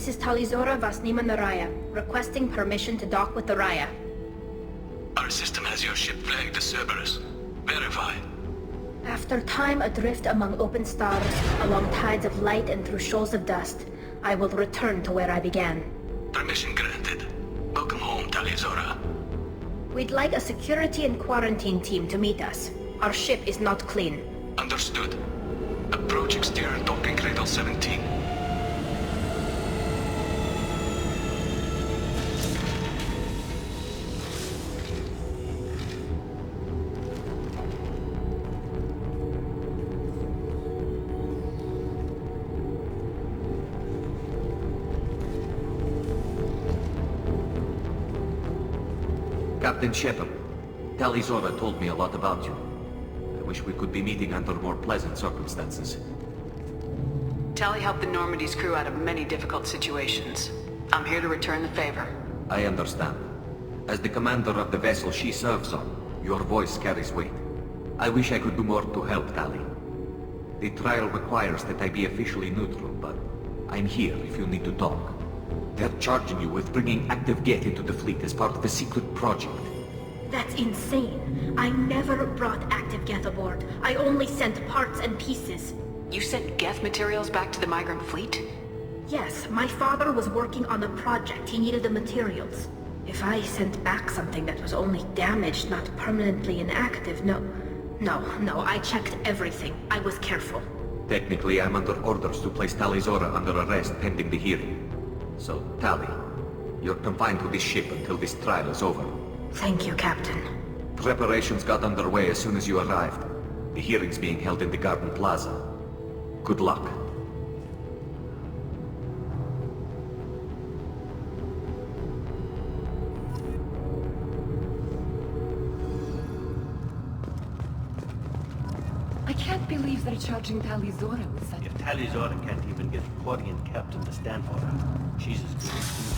This is Tali'Zorah Vasnima Naraya, requesting permission to dock with the Raya. Our system has your ship flagged as Cerberus. Verify. After time adrift among open stars, along tides of light and through shoals of dust, I will return to where I began. Permission granted. Welcome home, Tali'Zorah. We'd like a security and quarantine team to meet us. Our ship is not clean. Understood. Approach exterior docking cradle 17. Captain Shepard, Tali'Zorah told me a lot about you. I wish we could be meeting under more pleasant circumstances. Tali helped the Normandy's crew out of many difficult situations. I'm here to return the favor. I understand. As the commander of the vessel she serves on, your voice carries weight. I wish I could do more to help Tali. The trial requires that I be officially neutral, but I'm here if you need to talk. They're charging you with bringing active Geth into the fleet as part of a secret project. That's insane. I never brought active Geth aboard. I only sent parts and pieces. You sent Geth materials back to the migrant fleet? Yes, my father was working on a project. He needed the materials. If I sent back something that was only damaged, not permanently inactive, no, I checked everything. I was careful. Technically, I'm under orders to place Tali'Zorah under arrest pending the hearing. So, Tali, you're confined to this ship until this trial is over. Thank you, Captain. Preparations got underway as soon as you arrived. The hearing's being held in the Garden Plaza. Good luck. I can't believe they're charging Tali'Zorah with such... If Tali'Zorah can't even get a Quality+in captain to stand for her, she's as good as new.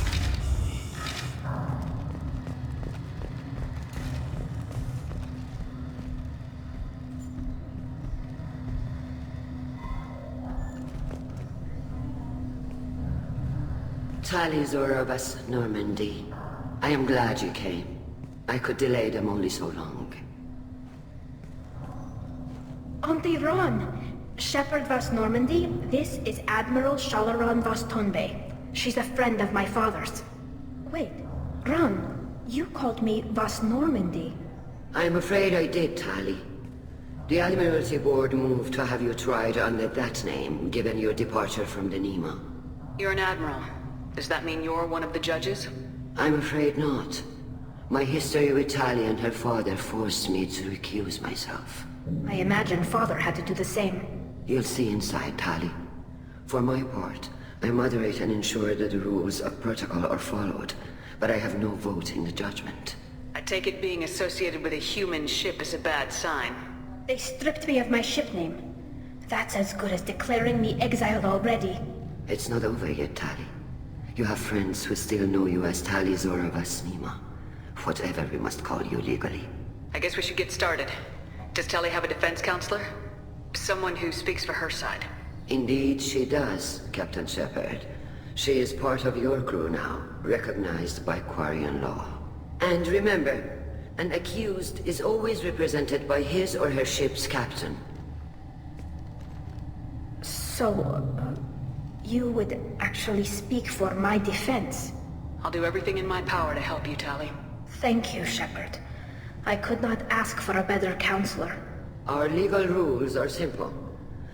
Tali'Zorah was Normandy. I am glad you came. I could delay them only so long. Auntie Ron! Shepard Vas Normandy, this is Admiral Shalaran Vas Tonbe. She's a friend of my father's. Wait, Ron, you called me Vas Normandy. I'm afraid I did, Tali. The Admiralty Board moved to have you tried under that name, given your departure from the Nima. You're an admiral. Does that mean you're one of the judges? I'm afraid not. My history with Tali and her father forced me to recuse myself. I imagine father had to do the same. You'll see inside, Tali. For my part, I moderate and ensure that the rules of protocol are followed, but I have no vote in the judgment. I take it being associated with a human ship is a bad sign. They stripped me of my ship name. That's as good as declaring me exiled already. It's not over yet, Tali. You have friends who still know you as Tali'Zorah Vasnima. Whatever we must call you legally. I guess we should get started. Does Tali have a defense counselor? Someone who speaks for her side. Indeed she does, Captain Shepard. She is part of your crew now, recognized by Quarian law. And remember, an accused is always represented by his or her ship's captain. So, you would actually speak for my defense? I'll do everything in my power to help you, Tali. Thank you, Shepard. I could not ask for a better counselor. Our legal rules are simple.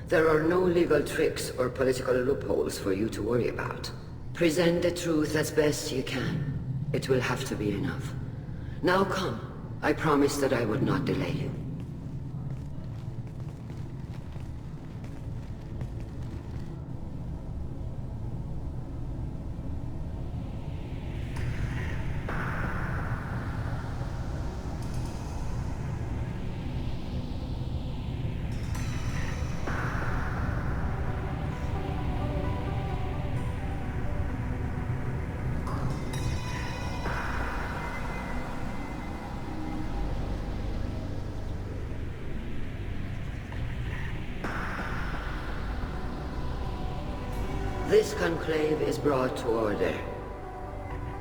There are no legal tricks or political loopholes for you to worry about. Present the truth as best you can. It will have to be enough. Now come. I promised that I would not delay you. This conclave is brought to order.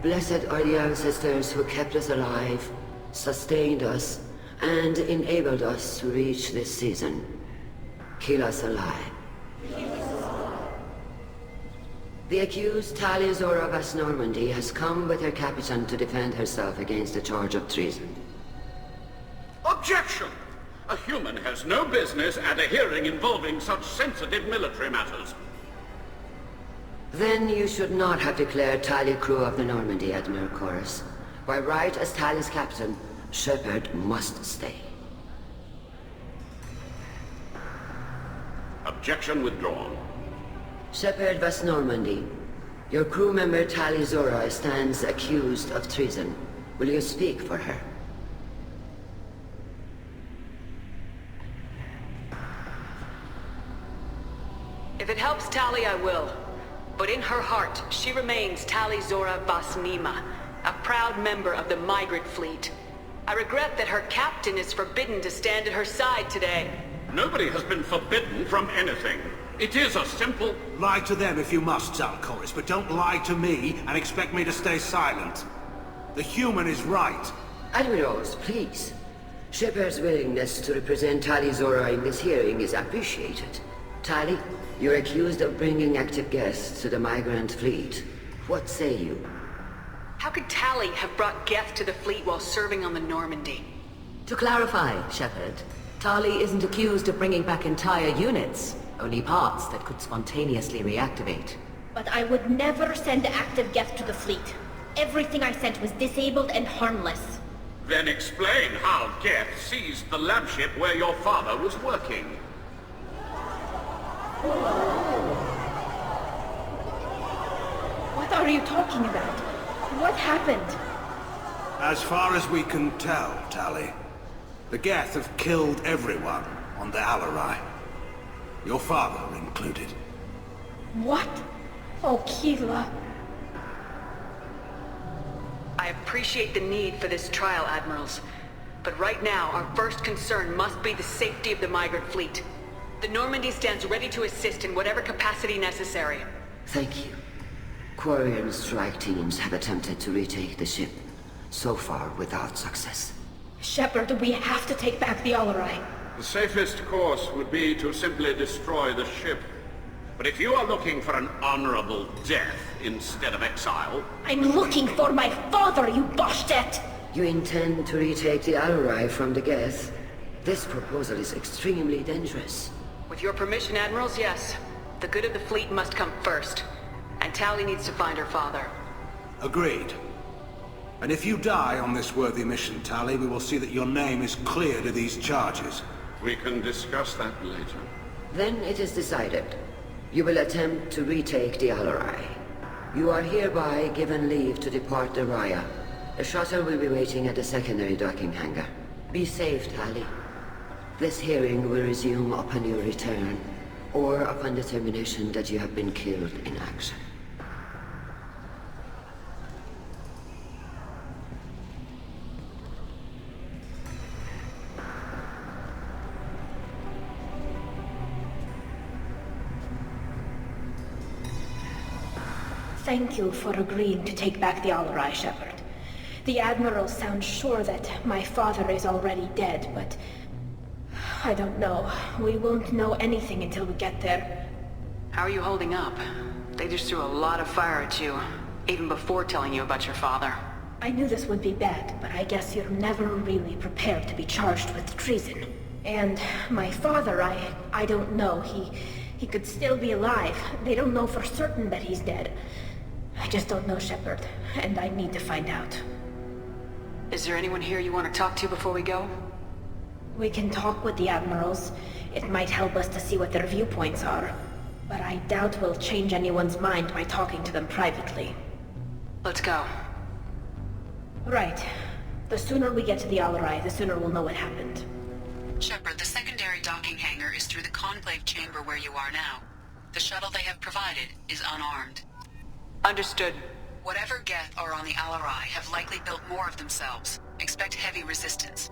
Blessed are the ancestors who kept us alive, sustained us, and enabled us to reach this season. Kill us alive. The accused Tali'Zorah of Normandy has come with her captain to defend herself against a charge of treason. Objection! A human has no business at a hearing involving such sensitive military matters. Then you should not have declared Tali crew of the Normandy, Admiral Chorus. By right as Tali's captain, Shepard must stay. Objection withdrawn. Shepard Vas Normandy, your crew member Tali'Zorah stands accused of treason. Will you speak for her? If it helps Tali, I will. But in her heart, she remains Tali'Zorah Vas Nima, a proud member of the Migrant Fleet. I regret that her captain is forbidden to stand at her side today. Nobody has been forbidden from anything. It is a simple... Lie to them if you must, Zalcoris, but don't lie to me and expect me to stay silent. The human is right. Admirals, please. Shepard's willingness to represent Tali'Zorah in this hearing is appreciated. Tali, you're accused of bringing active guests to the Migrant Fleet. What say you? How could Tali have brought Geth to the fleet while serving on the Normandy? To clarify, Shepard, Tali isn't accused of bringing back entire units, only parts that could spontaneously reactivate. But I would never send active Geth to the fleet. Everything I sent was disabled and harmless. Then explain how Geth seized the lab ship where your father was working. What are you talking about? What happened? As far as we can tell, Tali, the Geth have killed everyone on the Alarai. Your father included. What? Oh, Keela. I appreciate the need for this trial, Admirals. But right now, our first concern must be the safety of the Migrant Fleet. The Normandy stands ready to assist in whatever capacity necessary. Thank you. Quarian strike teams have attempted to retake the ship, so far without success. Shepard, we have to take back the Alarai. The safest course would be to simply destroy the ship. But if you are looking for an honorable death instead of exile... I'm looking for my father, you bastet! You intend to retake the Alarai from the Geth? This proposal is extremely dangerous. With your permission, Admirals, yes. The good of the fleet must come first. And Tali needs to find her father. Agreed. And if you die on this worthy mission, Tali, we will see that your name is cleared of these charges. We can discuss that later. Then it is decided. You will attempt to retake the Alarai. You are hereby given leave to depart the Raya. A shuttle will be waiting at the secondary docking hangar. Be safe, Tali. This hearing will resume upon your return, or upon determination that you have been killed in action. Thank you for agreeing to take back the Alarai, Shepard. The Admiral sounds sure that my father is already dead, but... I don't know. We won't know anything until we get there. How are you holding up? They just threw a lot of fire at you, even before telling you about your father. I knew this would be bad, but I guess you're never really prepared to be charged with treason. And my father, I don't know. He could still be alive. They don't know for certain that he's dead. I just don't know, Shepard, and I need to find out. Is there anyone here you want to talk to before we go? We can talk with the Admirals. It might help us to see what their viewpoints are. But I doubt we'll change anyone's mind by talking to them privately. Let's go. Right. The sooner we get to the Alarai, the sooner we'll know what happened. Shepard, the secondary docking hangar is through the conclave chamber where you are now. The shuttle they have provided is unarmed. Understood. Whatever Geth are on the Alarai have likely built more of themselves. Expect heavy resistance.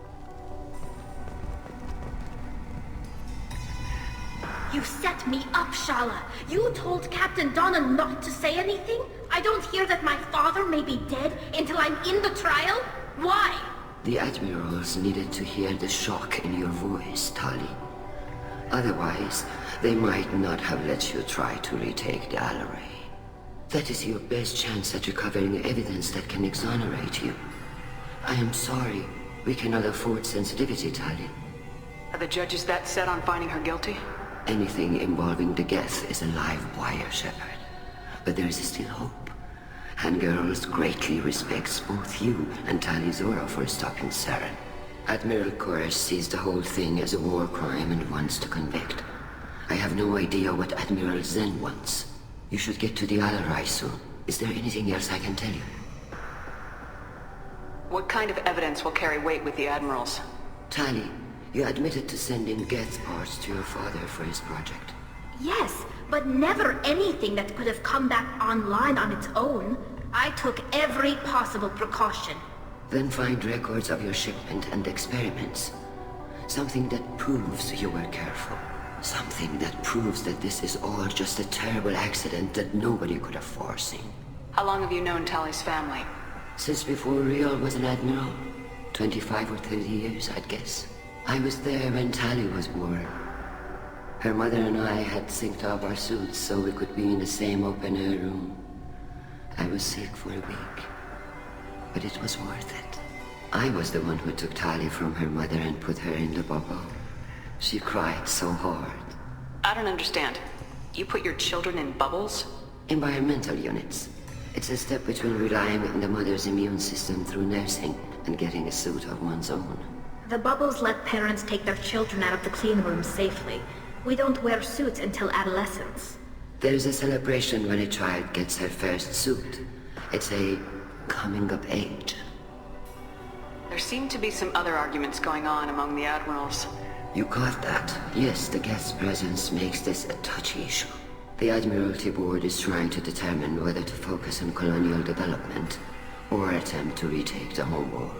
You set me up, Shala. You told Captain Donna not to say anything? I don't hear that my father may be dead until I'm in the trial? Why? The Admirals needed to hear the shock in your voice, Tali. Otherwise, they might not have let you try to retake the Alarai. That is your best chance at recovering evidence that can exonerate you. I am sorry. We cannot afford sensitivity, Tali. Are the judges that set on finding her guilty? Anything involving the Geth is a live wire, Shepard. But there is still hope. Handgirls greatly respects both you and Tali'Zorah for stopping Saren. Admiral Koresh sees the whole thing as a war crime and wants to convict. I have no idea what Admiral Zen wants. You should get to the Alarai soon. Is there anything else I can tell you? What kind of evidence will carry weight with the Admirals? Tali, you admitted to sending Geth parts to your father for his project. Yes, but never anything that could have come back online on its own. I took every possible precaution. Then find records of your shipment and experiments. Something that proves you were careful. Something that proves that this is all just a terrible accident that nobody could have foreseen. How long have you known Tali's family? Since before Riel was an admiral. 25 or 30 years, I'd guess. I was there when Tali was born. Her mother and I had synced up our suits so we could be in the same open-air room. I was sick for a week, but it was worth it. I was the one who took Tali from her mother and put her in the bubble. She cried so hard. I don't understand. You put your children in bubbles? Environmental units. It's a step between relying on the mother's immune system through nursing and getting a suit of one's own. The bubbles let parents take their children out of the clean rooms safely. We don't wear suits until adolescence. There's a celebration when a child gets her first suit. It's a coming of age. There seem to be some other arguments going on among the Admirals. You caught that? Yes, the Geth's presence makes this a touchy issue. The Admiralty Board is trying to determine whether to focus on colonial development or attempt to retake the homeworld.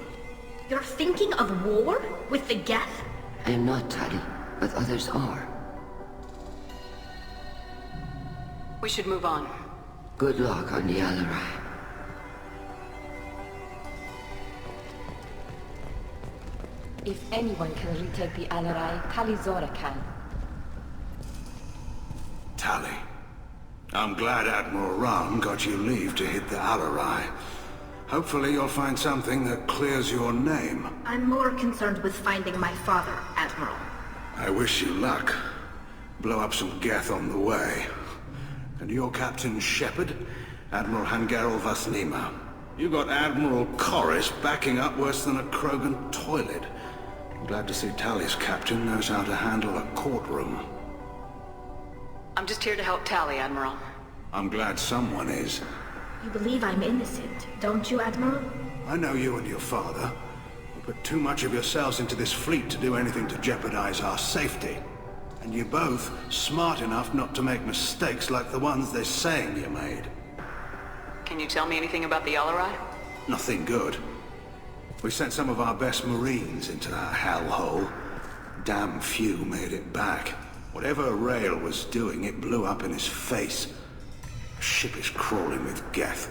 You're thinking of war? With the Geth? I am not, Tali, but others are. We should move on. Good luck on the Alarai. If anyone can retake the Alarai, Tali'Zorah can. Tali, I'm glad Admiral Ram got you leave to hit the Alarai. Hopefully you'll find something that clears your name. I'm more concerned with finding my father, Admiral. I wish you luck. Blow up some Geth on the way. And your Captain Shepard, Admiral Hangarel Vasnima. You got Admiral Koresh backing up worse than a Krogan toilet. I'm glad to see Tali's captain knows how to handle a courtroom. I'm just here to help Tali, Admiral. I'm glad someone is. You believe I'm innocent, don't you, Admiral? I know you and your father. You put too much of yourselves into this fleet to do anything to jeopardize our safety. And you're both smart enough not to make mistakes like the ones they're saying you made. Can you tell me anything about the Alarai? Nothing good. We sent some of our best Marines into that hellhole. Damn few made it back. Whatever Rail was doing, it blew up in his face. The ship is crawling with Geth.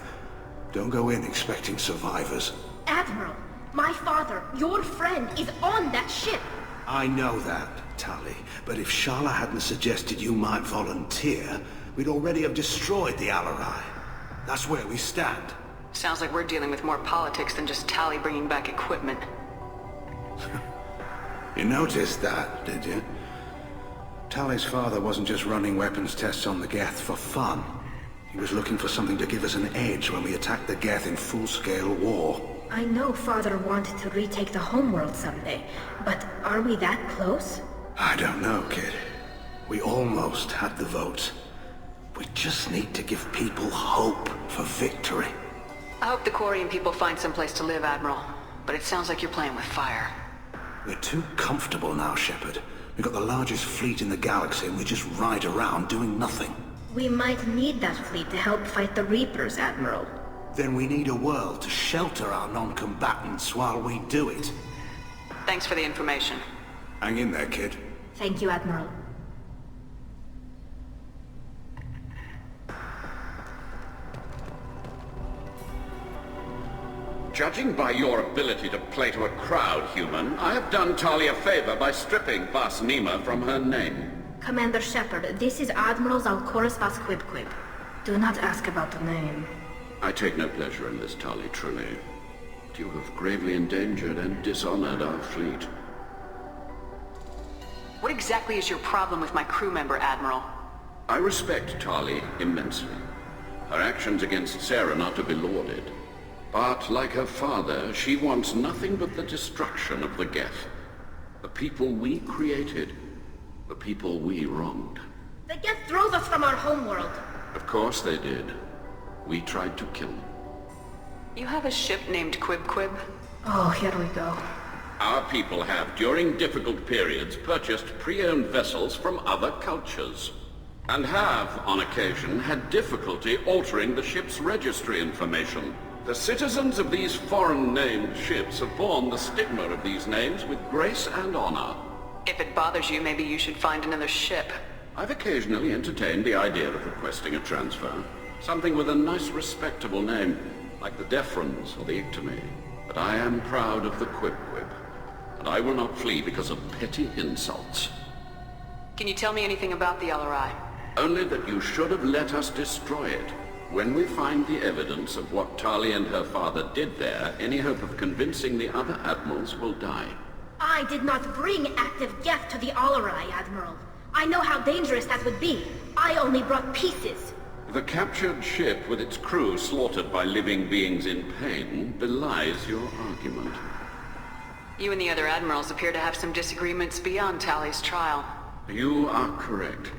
Don't go in expecting survivors. Admiral, my father, your friend, is on that ship. I know that, Tali, but if Shala hadn't suggested you might volunteer, we'd already have destroyed the Alarai. That's where we stand. Sounds like we're dealing with more politics than just Tali bringing back equipment. You noticed that, did you? Tali's father wasn't just running weapons tests on the Geth for fun. He was looking for something to give us an edge when we attacked the Geth in full-scale war. I know Father wanted to retake the homeworld someday, but are we that close? I don't know, kid. We almost had the votes. We just need to give people hope for victory. I hope the Quarian people find someplace to live, Admiral. But it sounds like you're playing with fire. We're too comfortable now, Shepard. We've got the largest fleet in the galaxy and we just ride around doing nothing. We might need that fleet to help fight the Reapers, Admiral. Then we need a world to shelter our non-combatants while we do it. Thanks for the information. Hang in there, kid. Thank you, Admiral. Judging by your ability to play to a crowd, human, I have done Tali a favor by stripping Vasnima from her name. Commander Shepard, this is Admiral Zalkoris Vasquibquib. Do not ask about the name. I take no pleasure in this, Tali, truly. But you have gravely endangered and dishonored our fleet. What exactly is your problem with my crew member, Admiral? I respect Tali immensely. Her actions against Sarah are not to be lauded. But, like her father, she wants nothing but the destruction of the Geth. The people we created. The people we wronged. The Geth drove us from our homeworld. Of course they did. We tried to kill them. You have a ship named Quib? Oh, here we go. Our people have, during difficult periods, purchased pre-owned vessels from other cultures. And have, on occasion, had difficulty altering the ship's registry information. The citizens of these foreign-named ships have borne the stigma of these names with grace and honor. If it bothers you, maybe you should find another ship. I've occasionally entertained the idea of requesting a transfer. Something with a nice, respectable name, like the Defrons or the Ictomy. But I am proud of the Quib, and I will not flee because of petty insults. Can you tell me anything about the LRI? Only that you should have let us destroy it. When we find the evidence of what Tali and her father did there, any hope of convincing the other admirals will die. I did not bring active Geth to the Alarai, Admiral. I know how dangerous that would be. I only brought pieces. The captured ship with its crew slaughtered by living beings in pain belies your argument. You and the other admirals appear to have some disagreements beyond Tali's trial. You are correct.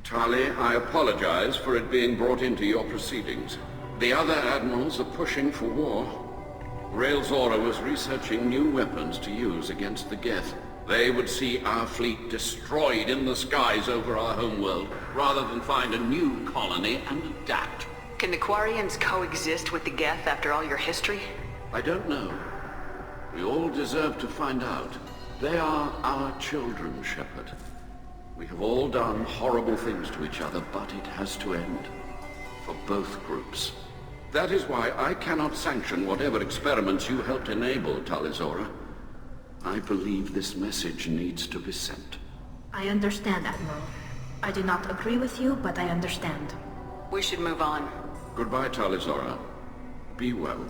Tali, I apologize for it being brought into your proceedings. The other admirals are pushing for war. Tali'Zorah was researching new weapons to use against the Geth. They would see our fleet destroyed in the skies over our homeworld, rather than find a new colony and adapt. Can the Quarians coexist with the Geth after all your history? I don't know. We all deserve to find out. They are our children, Shepard. We have all done horrible things to each other, but it has to end. For both groups. That is why I cannot sanction whatever experiments you helped enable, Tali'Zorah. I believe this message needs to be sent. I understand, Admiral. I do not agree with you, but I understand. We should move on. Goodbye, Tali'Zorah. Be well.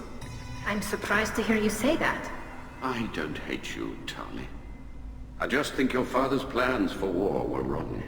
I'm surprised to hear you say that. I don't hate you, Tali. I just think your father's plans for war were wrong.